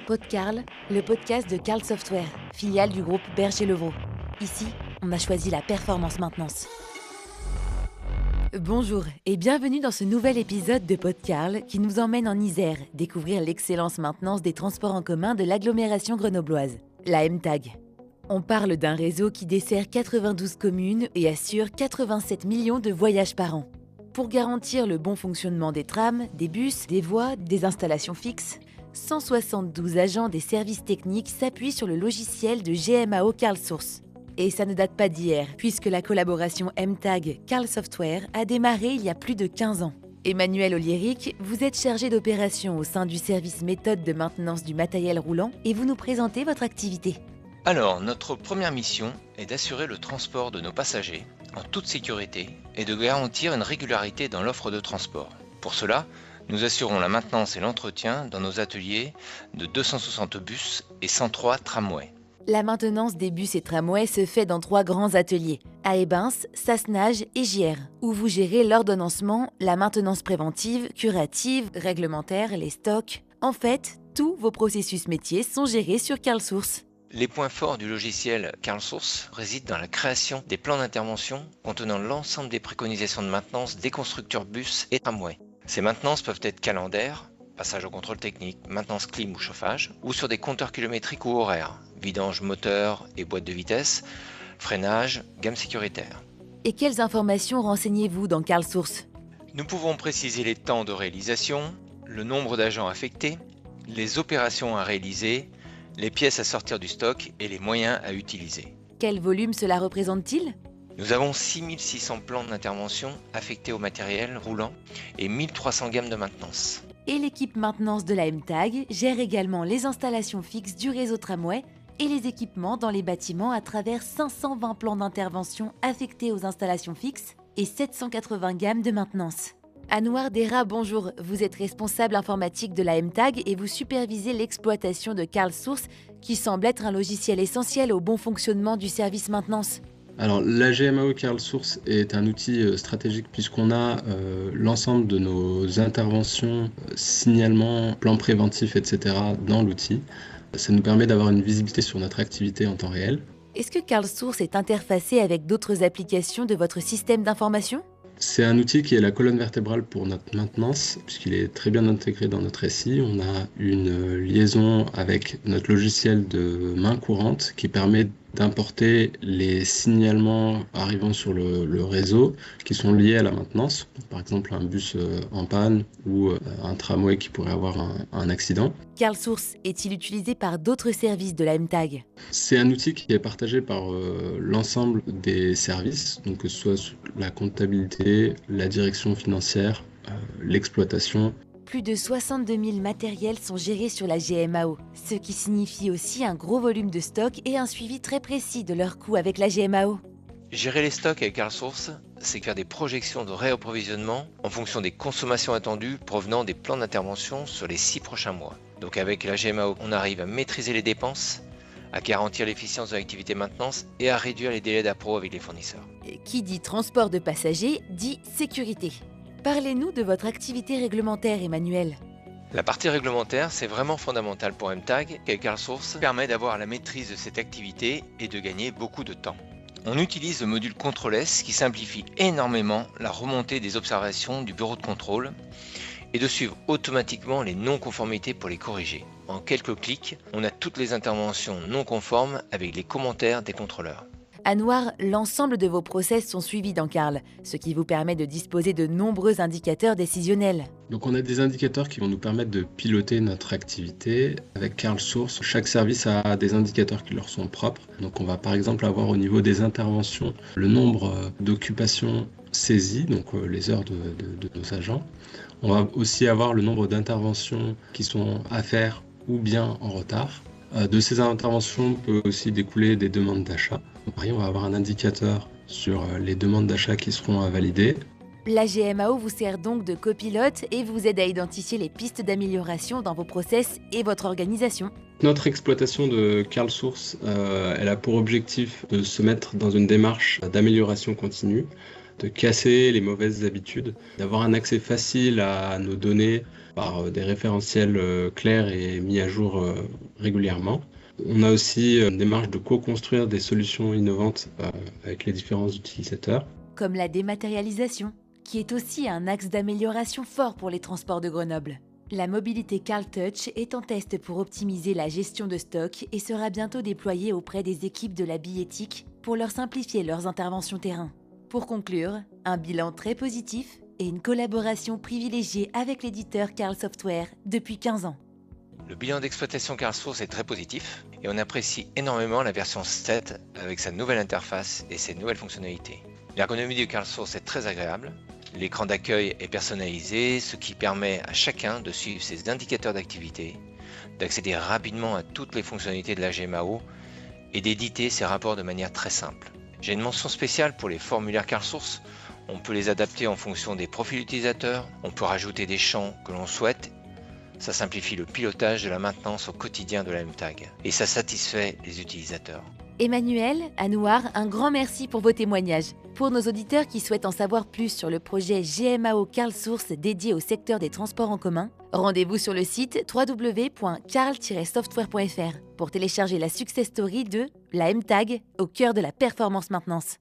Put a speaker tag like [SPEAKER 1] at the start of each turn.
[SPEAKER 1] PodCarl, le podcast de Carl Software, filiale du groupe Berger-Levrault. Ici, on a choisi la performance maintenance. Bonjour et bienvenue dans ce nouvel épisode de PodCarl qui nous emmène en Isère découvrir l'excellence maintenance des transports en commun de l'agglomération grenobloise, la MTAG. On parle d'un réseau qui dessert 92 communes et assure 87 millions de voyages par an. Pour garantir le bon fonctionnement des trams, des bus, des voies, des installations fixes, 172 agents des services techniques s'appuient sur le logiciel de GMAO Carl Source. Et ça ne date pas d'hier, puisque la collaboration MTAG Carl Software a démarré il y a plus de 15 ans. Emmanuel Oliéric, vous êtes chargé d'opération au sein du service méthode de maintenance du matériel roulant et vous nous présentez votre activité.
[SPEAKER 2] Alors, notre première mission est d'assurer le transport de nos passagers en toute sécurité et de garantir une régularité dans l'offre de transport. Pour cela, nous assurons la maintenance et l'entretien dans nos ateliers de 260 bus et 103 tramways.
[SPEAKER 1] La maintenance des bus et tramways se fait dans 3 grands ateliers, à Ebens, Sassenage et Gières, où vous gérez l'ordonnancement, la maintenance préventive, curative, réglementaire, les stocks. En fait, tous vos processus métiers sont gérés sur Carl Source.
[SPEAKER 2] Les points forts du logiciel Carl Source résident dans la création des plans d'intervention contenant l'ensemble des préconisations de maintenance des constructeurs bus et tramways. Ces maintenances peuvent être calendaires, passage au contrôle technique, maintenance clim ou chauffage, ou sur des compteurs kilométriques ou horaires, vidange moteur et boîte de vitesse, freinage, gamme sécuritaire.
[SPEAKER 1] Et quelles informations renseignez-vous dans Carl Source ?
[SPEAKER 2] Nous pouvons préciser les temps de réalisation, le nombre d'agents affectés, les opérations à réaliser, les pièces à sortir du stock et les moyens à utiliser.
[SPEAKER 1] Quel volume cela représente-t-il ?
[SPEAKER 2] Nous avons 6600 plans d'intervention affectés au matériel roulant et 1300 gammes de maintenance.
[SPEAKER 1] Et l'équipe maintenance de la MTAG gère également les installations fixes du réseau tramway et les équipements dans les bâtiments à travers 520 plans d'intervention affectés aux installations fixes et 780 gammes de maintenance. Anouar Dera, bonjour. Vous êtes responsable informatique de la MTAG et vous supervisez l'exploitation de Carl Source qui semble être un logiciel essentiel au bon fonctionnement du service maintenance.
[SPEAKER 3] Alors, la GMAO Carl Source est un outil stratégique puisqu'on a l'ensemble de nos interventions, signalements, plans préventifs, etc. dans l'outil. Ça nous permet d'avoir une visibilité sur notre activité en temps réel.
[SPEAKER 1] Est-ce que Carl Source est interfacé avec d'autres applications de votre système d'information ?
[SPEAKER 3] C'est un outil qui est la colonne vertébrale pour notre maintenance, puisqu'il est très bien intégré dans notre SI. On a une liaison avec notre logiciel de main courante qui permet d'importer les signalements arrivant sur le réseau qui sont liés à la maintenance. Par exemple, un bus en panne ou un tramway qui pourrait avoir un accident.
[SPEAKER 1] Carl Source est-il utilisé par d'autres services de la MTAG ?
[SPEAKER 3] C'est un outil qui est partagé par l'ensemble des services, donc que ce soit la comptabilité, la direction financière, l'exploitation.
[SPEAKER 1] Plus de 62 000 matériels sont gérés sur la GMAO, ce qui signifie aussi un gros volume de stock et un suivi très précis de leurs coûts avec la GMAO.
[SPEAKER 2] Gérer les stocks avec Carl Source, c'est faire des projections de réapprovisionnement en fonction des consommations attendues provenant des plans d'intervention sur les 6 prochains mois. Donc avec la GMAO, on arrive à maîtriser les dépenses, à garantir l'efficience de l'activité maintenance et à réduire les délais d'appro avec les fournisseurs.
[SPEAKER 1] Et qui dit transport de passagers dit sécurité. Parlez-nous de votre activité réglementaire, Emmanuel.
[SPEAKER 2] La partie réglementaire, c'est vraiment fondamental pour MTAG, car Carl Source permet d'avoir la maîtrise de cette activité et de gagner beaucoup de temps. On utilise le module ControlS qui simplifie énormément la remontée des observations du bureau de contrôle et de suivre automatiquement les non-conformités pour les corriger. En quelques clics, on a toutes les interventions non conformes avec les commentaires des contrôleurs.
[SPEAKER 1] Anouar, l'ensemble de vos process sont suivis dans Carl, ce qui vous permet de disposer de nombreux indicateurs décisionnels.
[SPEAKER 3] Donc on a des indicateurs qui vont nous permettre de piloter notre activité. Avec Carl Source, chaque service a des indicateurs qui leur sont propres. Donc on va par exemple avoir au niveau des interventions le nombre d'occupations saisies, donc les heures de nos agents. On va aussi avoir le nombre d'interventions qui sont à faire ou bien en retard. De ces interventions peut aussi découler des demandes d'achat. Pareil, on va avoir un indicateur sur les demandes d'achat qui seront validées.
[SPEAKER 1] La GMAO vous sert donc de copilote et vous aide à identifier les pistes d'amélioration dans vos process et votre organisation.
[SPEAKER 3] Notre exploitation de Carl Source, elle a pour objectif de se mettre dans une démarche d'amélioration continue. de casser les mauvaises habitudes, d'avoir un accès facile à nos données par des référentiels clairs et mis à jour régulièrement. On a aussi une démarche de co-construire des solutions innovantes avec les différents utilisateurs.
[SPEAKER 1] Comme la dématérialisation, qui est aussi un axe d'amélioration fort pour les transports de Grenoble. La mobilité CarlTouch est en test pour optimiser la gestion de stock et sera bientôt déployée auprès des équipes de la billettique pour leur simplifier leurs interventions terrain. Pour conclure, un bilan très positif et une collaboration privilégiée avec l'éditeur Carl Software depuis 15 ans.
[SPEAKER 2] Le bilan d'exploitation CarlSource est très positif et on apprécie énormément la version 7 avec sa nouvelle interface et ses nouvelles fonctionnalités. L'ergonomie du CarlSource est très agréable. L'écran d'accueil est personnalisé, ce qui permet à chacun de suivre ses indicateurs d'activité, d'accéder rapidement à toutes les fonctionnalités de la GMAO et d'éditer ses rapports de manière très simple. J'ai une mention spéciale pour les formulaires CarlSource. On peut les adapter en fonction des profils utilisateurs, on peut rajouter des champs que l'on souhaite. Ça simplifie le pilotage de la maintenance au quotidien de la MTAG et ça satisfait les utilisateurs.
[SPEAKER 1] Emmanuel, Anouar, un grand merci pour vos témoignages. Pour nos auditeurs qui souhaitent en savoir plus sur le projet GMAO CarlSource dédié au secteur des transports en commun, rendez-vous sur le site www.carl-software.fr pour télécharger la success story de la MTAG au cœur de la performance maintenance.